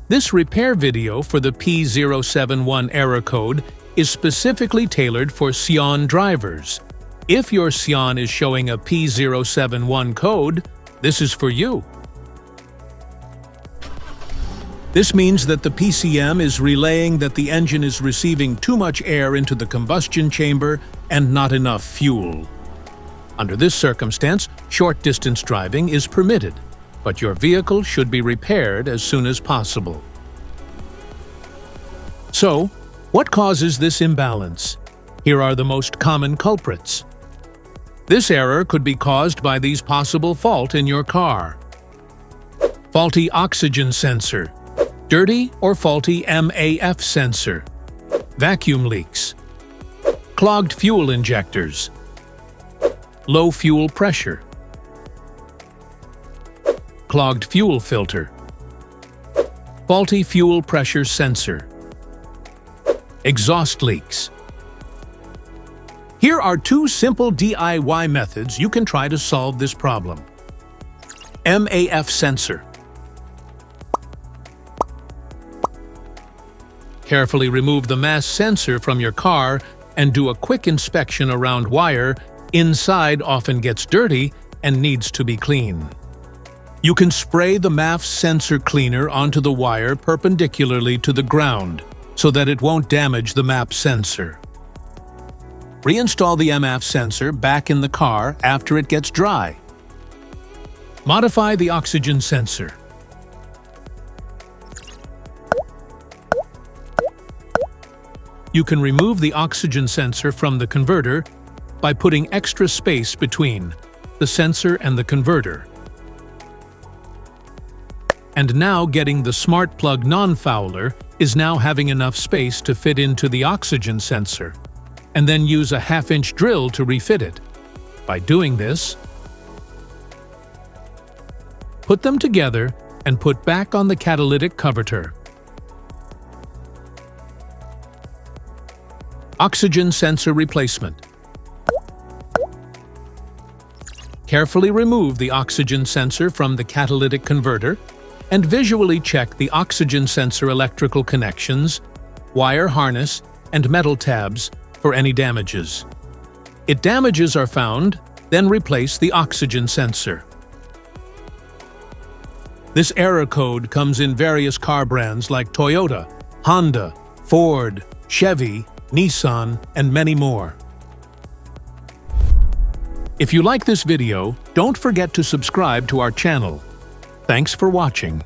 This repair video for the P0171 error code is specifically tailored for Scion drivers. If your Scion is showing a P0171 code, this is for you. This means that the PCM is relaying that the engine is receiving too much air into the combustion chamber and not enough fuel. Under this circumstance, short-distance driving is permitted, but your vehicle should be repaired as soon as possible. So, what causes this imbalance? Here are the most common culprits. This error could be caused by these possible faults in your car. Faulty oxygen sensor, dirty or faulty MAF sensor, vacuum leaks, clogged fuel injectors, low fuel pressure, clogged fuel filter, faulty fuel pressure sensor, exhaust leaks. Here are two simple DIY methods you can try to solve this problem. MAF sensor. Carefully remove the MAF sensor from your car and do a quick inspection around wire. Inside often gets dirty and needs to be cleaned. You can spray the MAF sensor cleaner onto the wire perpendicularly to the ground so that it won't damage the MAF sensor. Reinstall the MAF sensor back in the car after it gets dry. Modify the oxygen sensor. You can remove the oxygen sensor from the converter by putting extra space between the sensor and the converter. And now getting the smart plug non-fouler is now having enough space to fit into the oxygen sensor, and then use a 1/2-inch drill to refit it. By doing this, put them together and put back on the catalytic converter. Oxygen sensor replacement. Carefully remove the oxygen sensor from the catalytic converter and visually check the oxygen sensor electrical connections, wire harness, and metal tabs for any damages. If damages are found, then replace the oxygen sensor. This error code comes in various car brands like Toyota, Honda, Ford, Chevy, Nissan, and many more. If you like this video, don't forget to subscribe to our channel. Thanks for watching.